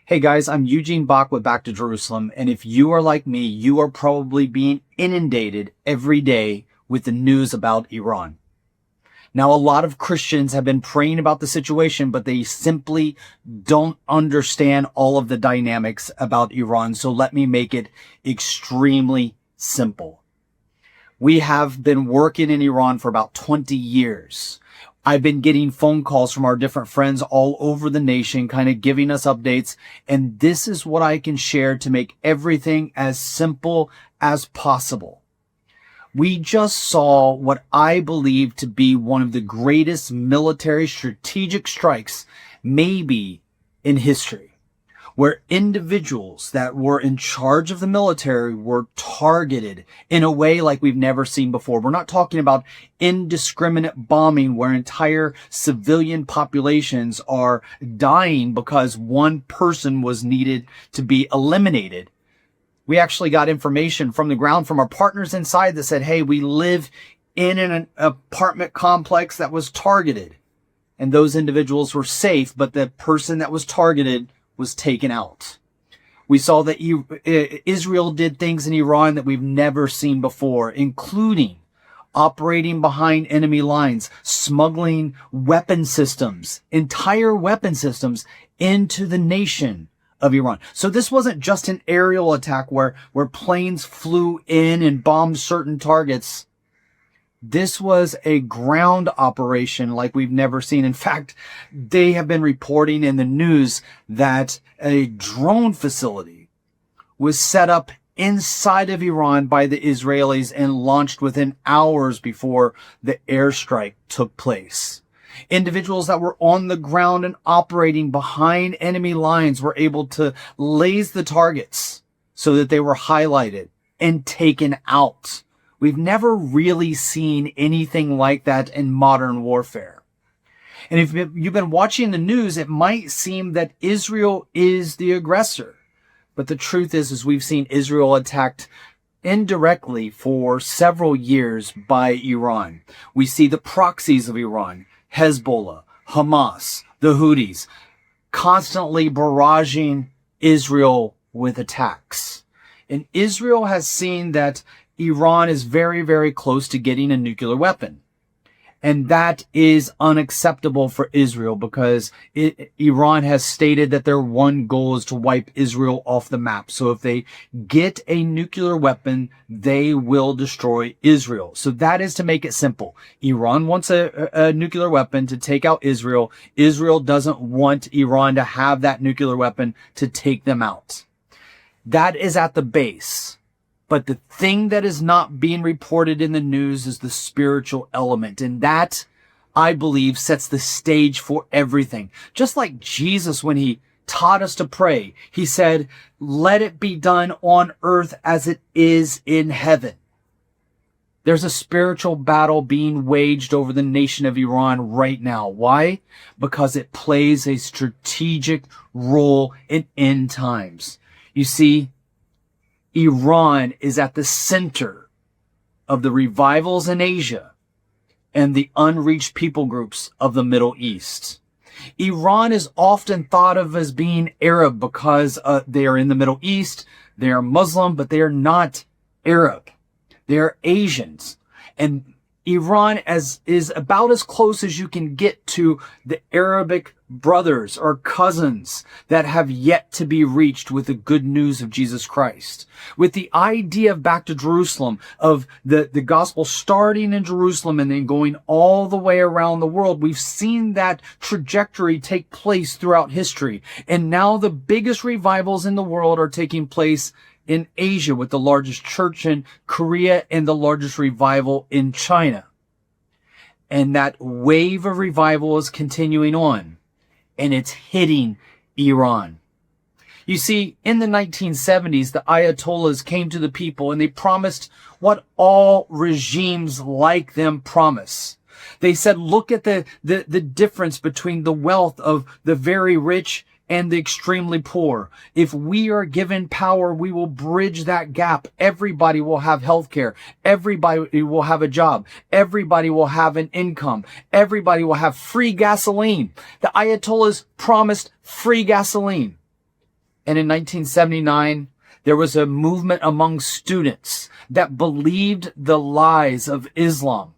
Hey guys, I'm Eugene Bach with Back to Jerusalem, and if you are like me, you are probably being inundated every day with the news about Iran. Now, a lot of Christians have been praying about the situation, but they simply don't understand all of the dynamics about Iran, so let me make it extremely simple. We have been working in Iran for about 20 years. I've been getting phone calls from our different friends all over the nation, kind of giving us updates. And this is what I can share to make everything as simple as possible. We just saw what I believe to be one of the greatest military strategic strikes, maybe in history, where individuals that were in charge of the military were targeted in a way like we've never seen before. We're not talking about indiscriminate bombing where entire civilian populations are dying because one person was needed to be eliminated. We actually got information from the ground from our partners inside that said, hey, we live in an apartment complex that was targeted. And those individuals were safe, but the person that was targeted was taken out. We saw that Israel did things in Iran that we've never seen before, including operating behind enemy lines, smuggling weapon systems, entire weapon systems into the nation of Iran. So this wasn't just an aerial attack where planes flew in and bombed certain targets. This was a ground operation like we've never seen. In fact, they have been reporting in the news that a drone facility was set up inside of Iran by the Israelis and launched within hours before the airstrike took place. Individuals that were on the ground and operating behind enemy lines were able to laze the targets so that they were highlighted and taken out. We've never really seen anything like that in modern warfare. And if you've been watching the news, it might seem that Israel is the aggressor. But the truth is we've seen Israel attacked indirectly for several years by Iran. We see the proxies of Iran, Hezbollah, Hamas, the Houthis, constantly barraging Israel with attacks. And Israel has seen that Iran is very, very close to getting a nuclear weapon. And that is unacceptable for Israel because Iran has stated that their one goal is to wipe Israel off the map. So if they get a nuclear weapon, they will destroy Israel. So that is to make it simple. Iran wants a nuclear weapon to take out Israel. Israel doesn't want Iran to have that nuclear weapon to take them out. That is at the base. But the thing that is not being reported in the news is the spiritual element. And that, I believe, sets the stage for everything. Just like Jesus, when he taught us to pray, he said, let it be done on earth as it is in heaven. There's a spiritual battle being waged over the nation of Iran right now. Why? Because it plays a strategic role in end times. You see, Iran is at the center of the revivals in Asia and the unreached people groups of the Middle East. Iran is often thought of as being Arab because they are in the Middle East, they are Muslim, but they are not Arab. They are Asians. And Iran is about as close as you can get to the Arabic brothers or cousins that have yet to be reached with the good news of Jesus Christ. With the idea of Back to Jerusalem, of the gospel starting in Jerusalem and then going all the way around the world, we've seen that trajectory take place throughout history. And now the biggest revivals in the world are taking place in Asia, with the largest church in Korea and the largest revival in China. And that wave of revival is continuing on, and it's hitting Iran. You see, in the 1970s, the ayatollahs came to the people and they promised what all regimes like them promise. They said, look at the difference between the wealth of the very rich and the extremely poor. If we are given power, we will bridge that gap. Everybody will have health care. Everybody will have a job. Everybody will have an income. Everybody will have free gasoline. The Ayatollahs promised free gasoline. And in 1979, there was a movement among students that believed the lies of Islam.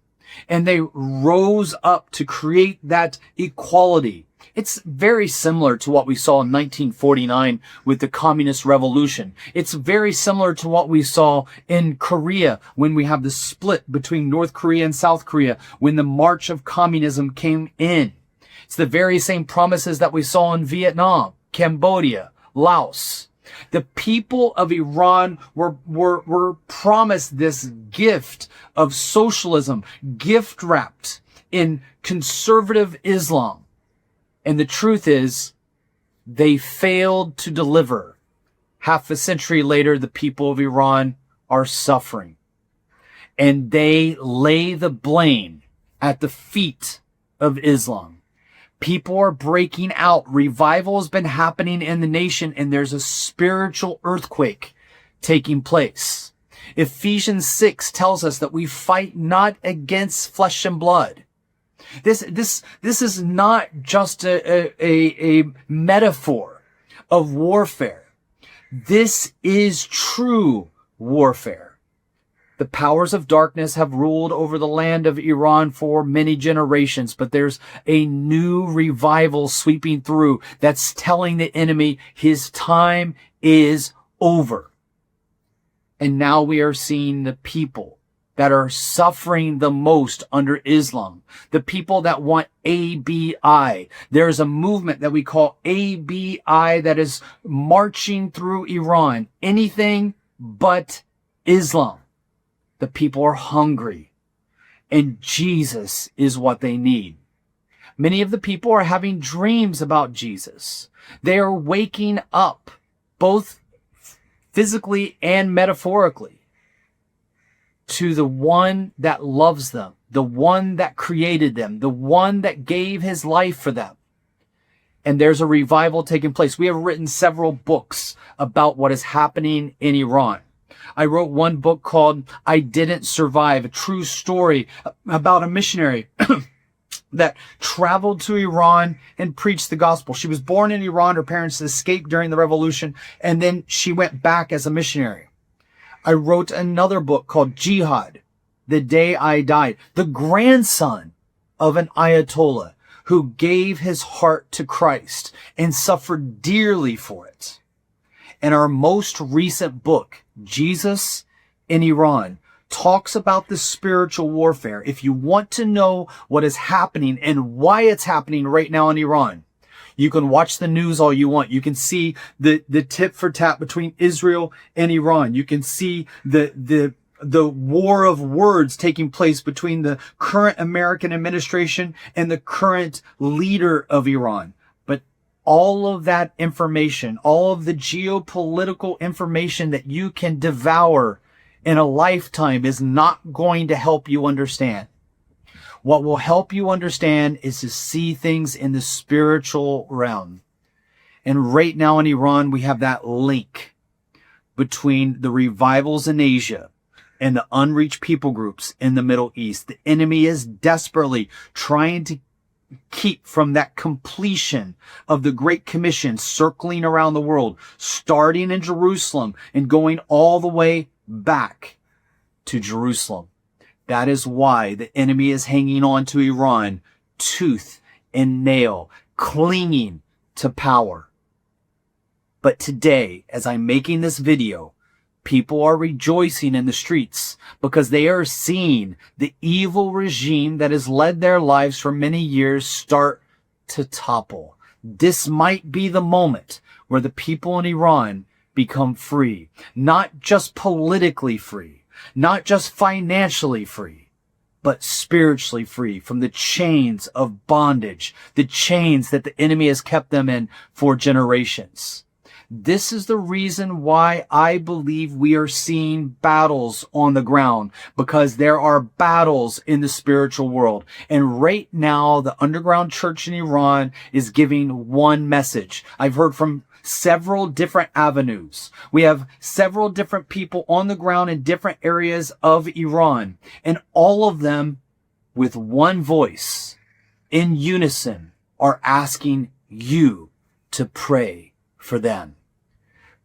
And they rose up to create that equality. It's very similar to what we saw in 1949 with the Communist Revolution. It's very similar to what we saw in Korea when we have the split between North Korea and South Korea when the march of communism came in. It's the very same promises that we saw in Vietnam, Cambodia, Laos. The people of Iran were promised this gift of socialism, gift wrapped in conservative Islam. And the truth is, they failed to deliver. Half a century later, the people of Iran are suffering. And they lay the blame at the feet of Islam. People are breaking out. Revival has been happening in the nation, and there's a spiritual earthquake taking place. Ephesians 6 tells us that we fight not against flesh and blood. This is not just a metaphor of warfare. This is true warfare. The powers of darkness have ruled over the land of Iran for many generations, but there's a new revival sweeping through that's telling the enemy his time is over. And now we are seeing the people that are suffering the most under Islam, the people that want ABI. There's a movement that we call ABI that is marching through Iran. Anything but Islam. The people are hungry, and Jesus is what they need. Many of the people are having dreams about Jesus. They are waking up, both physically and metaphorically, to the one that loves them, the one that created them, the one that gave his life for them. And there's a revival taking place. We have written several books about what is happening in Iran. I wrote one book called I Didn't Survive, a true story about a missionary that traveled to Iran and preached the gospel. She was born in Iran. Her parents escaped during the revolution, and then she went back as a missionary. I wrote another book called Jihad, The Day I Died, the grandson of an ayatollah who gave his heart to Christ and suffered dearly for it. And our most recent book, Jesus in Iran, talks about the spiritual warfare. If you want to know what is happening and why it's happening right now in Iran, you can watch the news all you want. You can see the tit for tat between Israel and Iran. You can see the war of words taking place between the current American administration and the current leader of Iran. But all of that information, all of the geopolitical information that you can devour in a lifetime is not going to help you understand. What will help you understand is to see things in the spiritual realm. And right now in Iran, we have that link between the revivals in Asia and the unreached people groups in the Middle East. The enemy is desperately trying to keep from that completion of the Great Commission circling around the world, starting in Jerusalem and going all the way back to Jerusalem. That is why the enemy is hanging on to Iran tooth and nail, clinging to power. But today, as I'm making this video, people are rejoicing in the streets because they are seeing the evil regime that has led their lives for many years start to topple. This might be the moment where the people in Iran become free, not just politically free, not just financially free, but spiritually free from the chains of bondage, the chains that the enemy has kept them in for generations. This is the reason why I believe we are seeing battles on the ground, because there are battles in the spiritual world. And right now, the underground church in Iran is giving one message. I've heard from several different avenues. We have several different people on the ground in different areas of Iran, and all of them with one voice in unison are asking you to pray for them.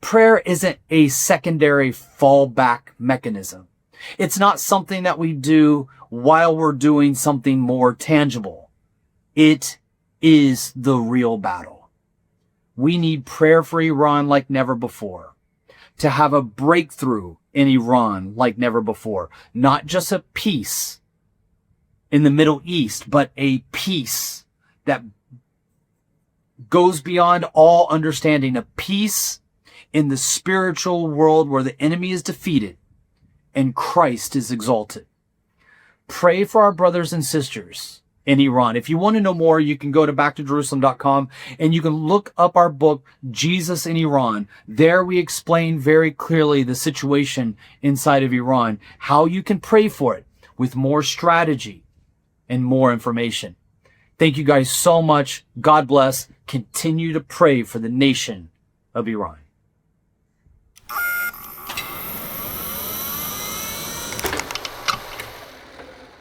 Prayer isn't a secondary fallback mechanism. It's not something that we do while we're doing something more tangible. It is the real battle. We need prayer for Iran like never before, to have a breakthrough in Iran like never before. Not just a peace in the Middle East, but a peace that goes beyond all understanding. A peace in the spiritual world where the enemy is defeated and Christ is exalted. Pray for our brothers and sisters in Iran. If you want to know more, you can go to backtojerusalem.com and you can look up our book, Jesus in Iran. There we explain very clearly the situation inside of Iran, how you can pray for it with more strategy and more information. Thank you guys so much. God bless. Continue to pray for the nation of Iran.